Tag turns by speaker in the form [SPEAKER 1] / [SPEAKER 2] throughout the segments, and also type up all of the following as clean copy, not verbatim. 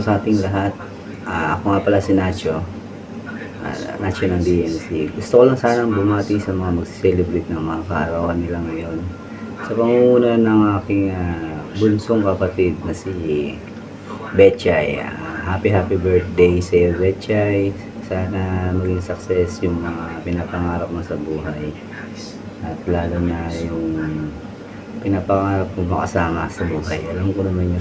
[SPEAKER 1] araw sa ating lahat. Ako nga pala si Nacho. Nacho ng DNC. Gusto ko lang sanang bumati sa mga mag-celebrate ng mga kaarawan nila ngayon. Sa pangunguna ng aking bunsong kapatid na si Betchay. Happy birthday sa iyo, Betchay. Sana maging success yung mga pinapangarap mo sa buhay. At lalo na yung pinapangarap mo makasama sa buhay. Alam ko naman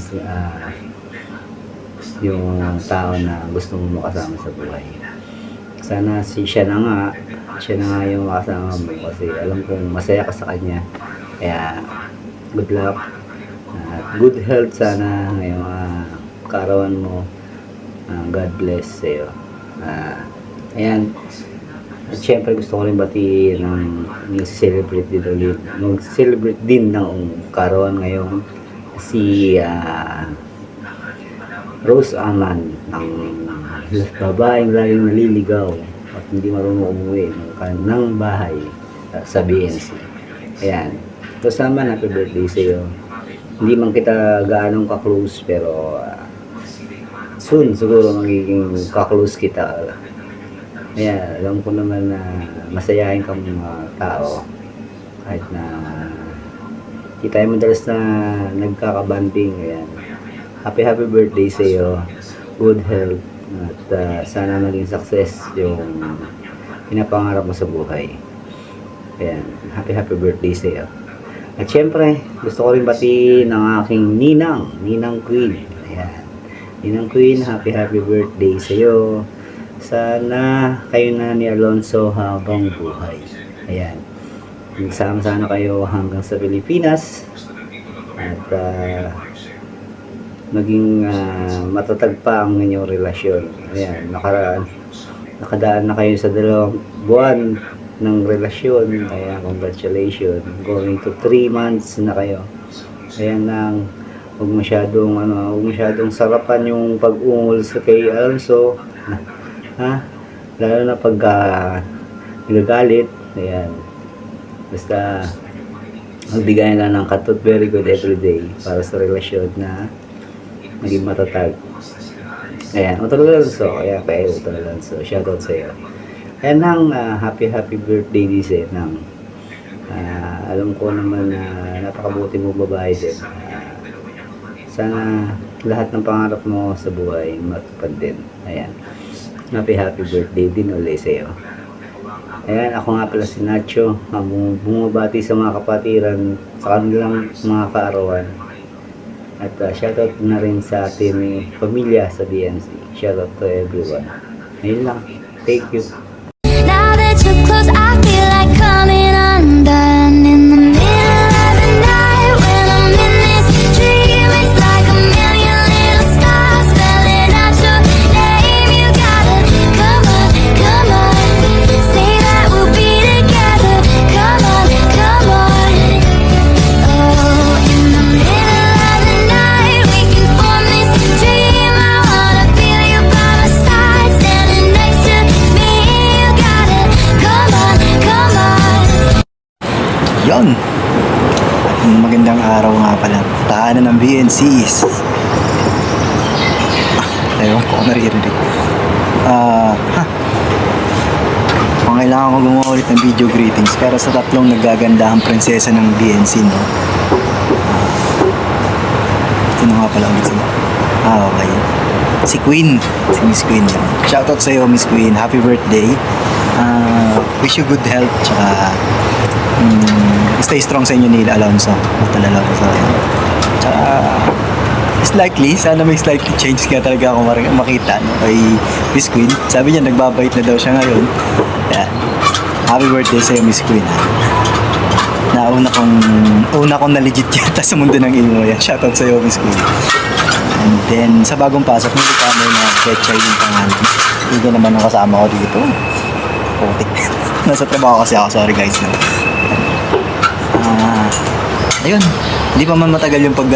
[SPEAKER 1] yung tao na gusto mo makasama sa buhay. Sana siya na nga yung makasama mo kasi alam kong masaya ka sa kanya. Kaya good luck at good health sana ngayong kaarawan mo. God bless sa'yo. Ayan. At syempre gusto ko rin batiin ng mag-celebrate din ng kaarawan ngayon si Rose Aman, ang babaeng laging naliligaw at hindi marunong umuwi ng bahay sa BNC. Ayan. Rose Aman, happy birthday sa iyo. Hindi man kita gaanong ka-close pero soon siguro magiging ka-close kita. Ayan, alam ko naman na masayahin kang mga tao kahit na kita yung madalas na nagkakabanding. Ayan. Happy birthday sa iyo. Good health at sana maging success yung pinapangarap mo sa buhay. Ayan. Happy birthday sa iyo. At syempre, gusto ko rin batiin ng aking Ninang Queen. Ayan. Ninang Queen, happy birthday sa iyo. Sana kayo na ni Alonso habang buhay. Ayan. Nagsama sana kayo hanggang sa Pilipinas. At maging matatag pa ang inyong relasyon. Ayan, nakadaan na kayo sa 2 buwan ng relasyon. Ayan, congratulations. Going to 3 months na kayo. Ayan lang, huwag masyadong sarapan yung pag-ungol sa kay Alonso. Lalo na pag nagagalit. Ayan. Basta magbigay lang ng katot very good everyday para sa relasyon na maging matatag. Ayan, Utol Alonso. Ayan, kaya Utol Alonso. Shoutout sa iyo. Ayan nang happy birthday din sa nang alam ko naman na napakabuti mo babae din. Sana lahat ng pangarap mo sa buhay matupad din. Ayan. Happy birthday din ulit sa iyo. Ayan, ako nga pala si Nacho. Bumabati sa mga kapatiran sa kanilang mga kaarawan. At shoutout na rin sa ating pamilya sa BNC. Shoutout to everyone. Ayun lang. Thank you.
[SPEAKER 2] Now that you're close, I feel like coming undone in the middle of the night when I'm in this dream. It's like a million little stars spelling out your name. You gotta come on, say that we'll be together. Come on. Oh, in the middle of the night we can form this dream. I wanna feel you by my side, standing next to me. You gotta come on.
[SPEAKER 3] Yon. Magandang araw nga pala. Tahanan ng BNCs. Ewan ko kung naririnig. Kailangan ko gumawa ulit ng video greetings pero sa tatlong nagagandahang prinsesa ng BNC, no? Ito na nga pala ulit sila. Okay. Si Miss Queen. Shoutout sa iyo, Miss Queen. Happy birthday. Wish you good health. Tsaka stay strong sa inyo ni Alonso. Matalala ko sa akin. Tsaka sana may slightly change kaya talaga ako makita, no? Kay Miss Queen. Sabi niya nagbabait na daw siya ngayon. Yan. Happy birthday sa iyo, Miss Queen. Una kong na-legit yata sa mundo ng imo. Yan. Shoutout sa iyo, Miss Queen. And then sa bagong pasok hindi pa mo na Betchay yung pangalan. Hindi naman ang kasama ko dito. Okay. Nasa trabaho kasi ako. Sorry guys, no? Ayun, hindi pa man matagal yung pag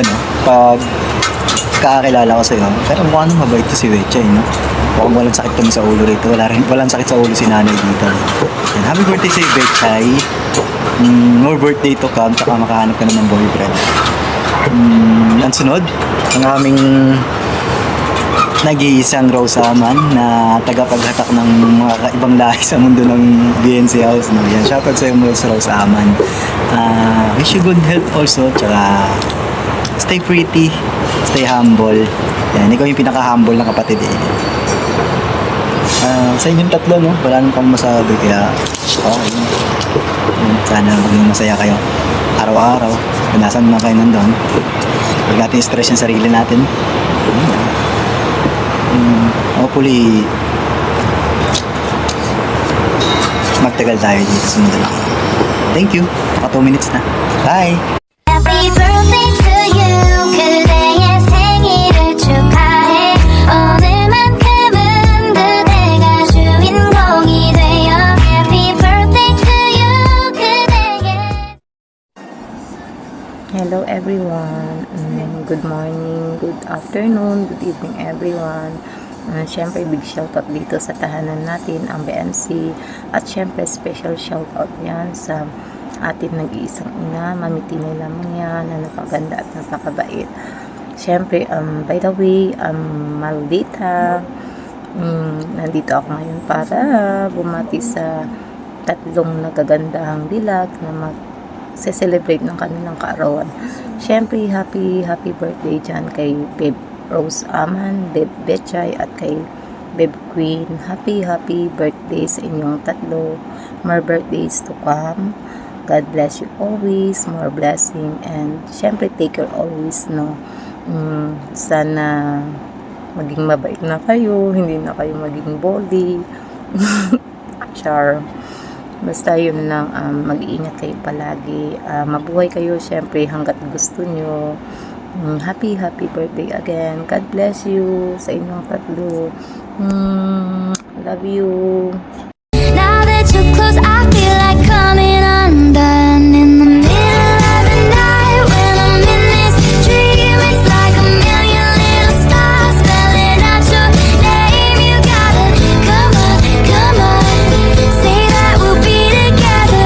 [SPEAKER 3] kakakilala ko sa'yo. Pero mukha nang mabait to si Betchay, no? Mukhang walang sakit kami sa ulo rito. Walang sakit sa ulo si nanay dito. And happy birthday sa'yo, Betchay. More birthday to come, tsaka makahanap ka na ng boyfriend. Ang sunod, ang aming nag-iisang Rose Aman na tagapaghatak ng mga ibang lahi sa mundo ng BNC House. No? Yan, shoutout sa iyo, Rose Aman. Wish you good health also, tsaka stay pretty, stay humble. Yan, ikaw yung pinaka-humble na kapatid eh. Sa inyong tatlo, no? Wala nang kang masabi, kaya okay. Sana maging masaya kayo araw-araw. Kung nasan na kayo nandun, huwag natin stress yung sarili natin. Hopefully magtagal tayo dito sa mundo. Thank you. Naka 2 minutes na. Bye!
[SPEAKER 2] Happy birthday to you. 그대의 생일을 축하해. 오늘만큼은 그대가 주인공이 되어. Happy birthday to you. 그대의.
[SPEAKER 4] Hello everyone. Good morning, good afternoon, good evening everyone. Siyempre big shoutout dito sa tahanan natin, ang BNC. At siyempre special shoutout yan sa atin nag-iisang ina, Mami Tinay lamang yan, na napaganda at napakabait. Siyempre, by the way, Maldita, nandito ako ngayon para bumati sa tatlong nagagandahang dilag na mag-celebrate ng kanilang kaarawan. Siyempre, happy birthday dyan kay Babe Rose Aman, Babe Betchay, at kay Babe Queen. Happy birthday sa inyong tatlo. More birthdays to come. God bless you always, more blessing, and syempre take care always, no. Sana maging mabait na kayo, hindi na kayo maging bully. Char. Basta yun lang, mag-iingat kayo palagi. Mabuhay kayo syempre hanggat gusto nyo. Happy birthday again. God bless you sa inyong tatlo. Love you.
[SPEAKER 2] Now that you're close, I feel like coming undone in the middle of the night when I'm in this dream. It's like a million little stars spelling out your name. You gotta come on, say that we'll be together.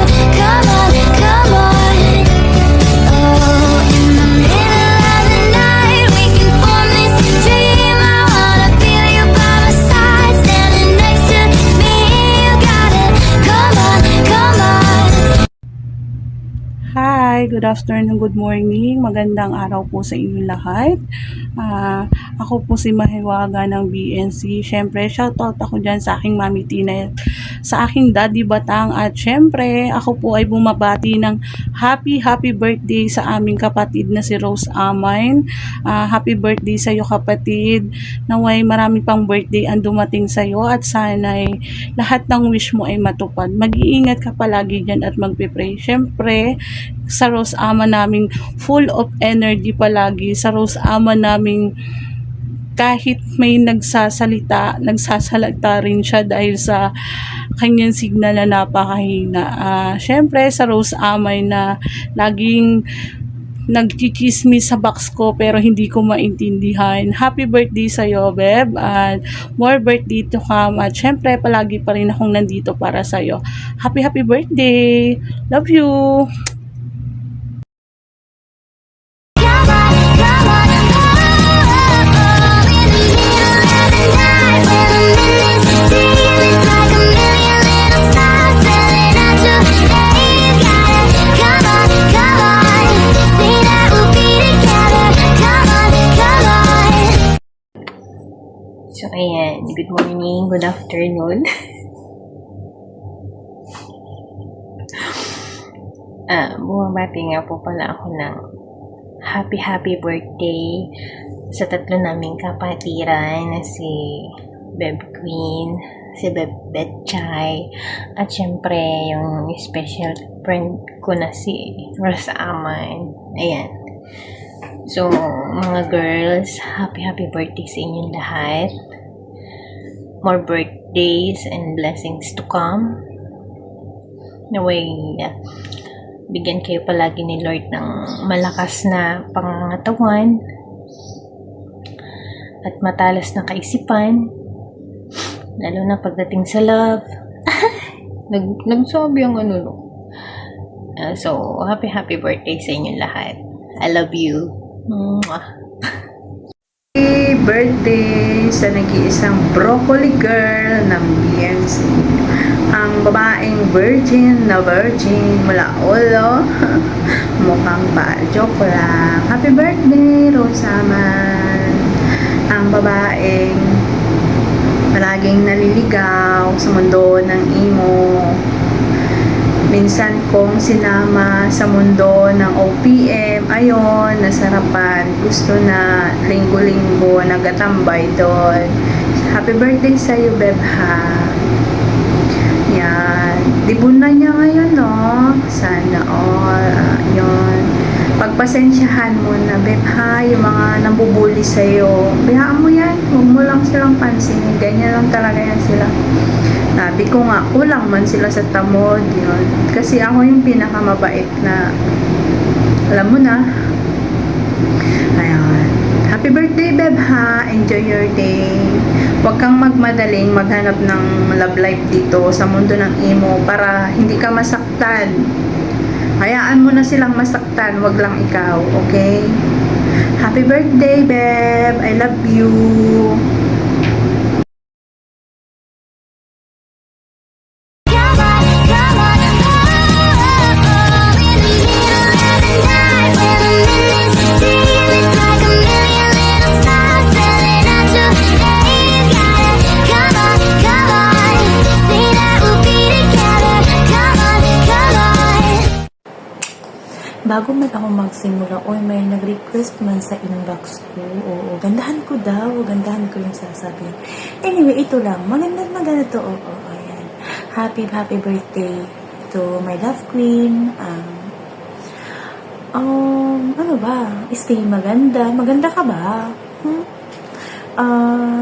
[SPEAKER 2] Come on. Oh, in the middle of the night we can form this dream. I wanna feel you by my side, standing next to me. You gotta come on.
[SPEAKER 5] Hi, good afternoon, good morning. Magandang araw po sa inyong lahat. Ako po si Mahiwaga ng BNC. Syempre, shoutout ako dyan sa aking Mami Tina, sa aking Daddy Batang. At syempre, ako po ay bumabati ng happy birthday sa aming kapatid na si Rose Aman. Happy birthday sa iyo, kapatid. Naway marami pang birthday ang dumating sa iyo at sana'y lahat ng wish mo ay matupad. Mag-iingat ka palagi dyan at magpipray. Syempre, sa Rose Ama naming full of energy palagi. Sa Rose Ama naming kahit may nagsasalita rin siya dahil sa kanyang signal na napakahina. Syempre sa Rose Amay na laging nagchichismis sa box ko pero hindi ko maintindihan. Happy birthday sa'yo, Beb, at more birthday to come. At syempre palagi pa rin akong nandito para sa'yo. Happy birthday! Love you!
[SPEAKER 4] So, ayan. Good morning, good afternoon. Bumabati nga po pala ako ng happy birthday sa tatlo naming kapatiran na si Beb Queen, si Beb Betchay, at syempre yung special friend ko na si Rose Aman. Ayan. So, mga girls, happy birthday sa inyong lahat. More birthdays and blessings to come. Naway, bigyan kayo palagi ni Lord ng malakas na pangangatawan at matalas na kaisipan, lalo na pagdating sa love. Nagsabi ang ano, no? So, happy birthday sa inyong lahat. I love you. Mwah.
[SPEAKER 6] birthday sa nag-iisang broccoli girl ng BNC. Ang babaeng virgin na virgin mula ulo. Mukhang ba? Joke lang. Happy birthday, Rosaman. Ang babaeng palaging naliligaw sa mundo ng emo. Minsan kong sinama sa mundo ng OPM, ayon, nasarapan. Gusto na linggo-linggo nagatambay doon. Happy birthday sa'yo, Beb, ha? Yan. Dibon na niya ngayon, no? Sana all. Yun. Pagpasensyahan mo na, Beb, ha? Yung mga nambubuli sa'yo. Bayaan mo yan. Huwag mo lang silang pansinin. Ganyan lang talaga yan sila. Sabi ko nga, kulang man sila sa tamod, yun. Kasi ako yung pinakamabait na, alam mo na. Ayan. Happy birthday, Beb, ha? Enjoy your day. Huwag kang magmadaling maghanap ng love life dito sa mundo ng emo para hindi ka masaktan. Hayaan mo na silang masaktan, wag lang ikaw, okay? Happy birthday, Beb. I love you.
[SPEAKER 2] Come on, come on, oh, in the middle of the night when I'm in this dream, it's like a million little stars telling out to hey, come on, say that we'll be together. Come on, come on.
[SPEAKER 4] Bago man ako magsimula, may nag-request man sa inbox ko. Oo, gandahan ko daw. Gandahan ko yung sasabihin. Anyway, ito lang. Maganda to. Oo, ayan. Happy birthday to my love queen. Ano ba? Stay maganda. Maganda ka ba?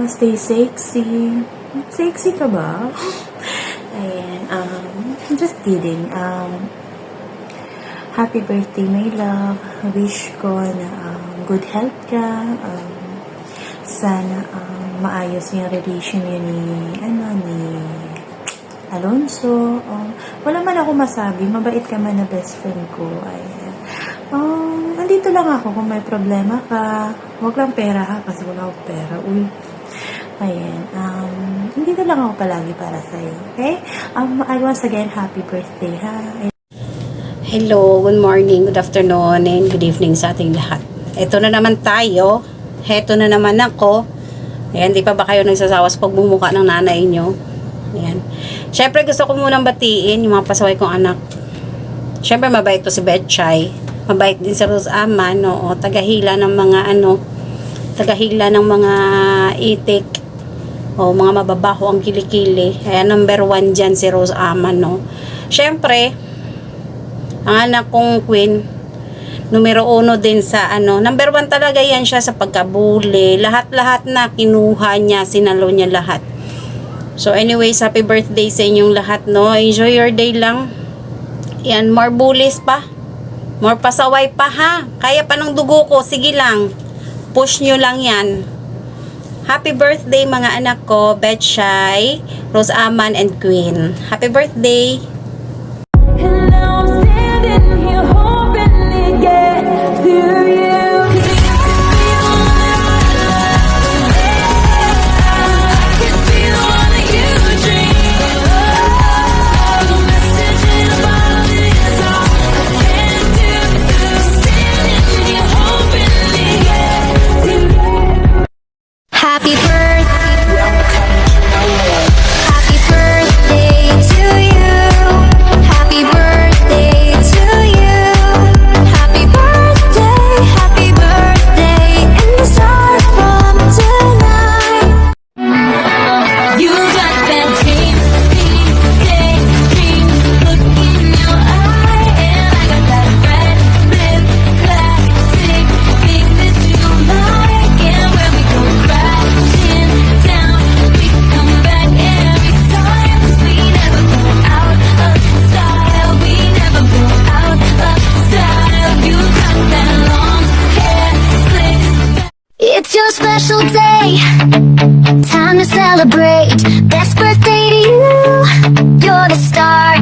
[SPEAKER 4] Stay sexy. Sexy ka ba? Ayan. Just kidding. Happy birthday, my love. Wish ko na good health ka. Sana maayos yung relation niya ni Alonso. Wala man ako masabi. Mabait ka man na best friend ko. Ayan. Andito lang ako kung may problema ka. Huwag lang pera ha, kasi wala akong pera. Uy. Ayan. Andito lang ako palagi para sa'yo. Okay? Once again, happy birthday ha.
[SPEAKER 7] Hello, good morning, good afternoon, and good evening sa ating lahat. Ito na naman tayo. Heto na naman ako. Ayan, di pa ba kayo nagsasawa sa pagbumuka ng nanay nyo? Ayan. Syempre, gusto ko munang batiin yung mga pasaway kong anak. Syempre, mabait to si Betchay. Mabait din si Rose Aman, no? Tagahila ng mga tagahila ng mga itik. O, mga mababaho ang kilikili. Ayan, number 1 dyan si Rose Aman, no? Syempre, ang anak kong queen, numero 1 din sa number 1 talaga yan siya sa pagkabuli. Lahat-lahat na kinuha niya, sinalo niya lahat. So anyways, happy birthday sa inyong lahat, no? Enjoy your day lang. Yan, more bullies pa. More pasaway pa, ha? Kaya pa ng dugo ko, sige lang. Push nyo lang yan. Happy birthday mga anak ko, Betchay, Rose Aman, and Queen. Happy birthday!
[SPEAKER 2] And now I'm standing here hoping to get to you. 'Cause I can be the one that you dream of. A message in a bottle is all I can do. Standing here hoping to get to you. Happy birthday. Happy birthday to you. Happy birthday to you. Happy birthday in the start from tonight. You got that dream, daydream look in your eye, and I got that red lip classic thing that you like, and when we go crashing down, we come back every time. 'Cause we never go out of style. We never go out of style. You got that long hair slick back. It's your special day, time to celebrate. Best birthday to you. You're the star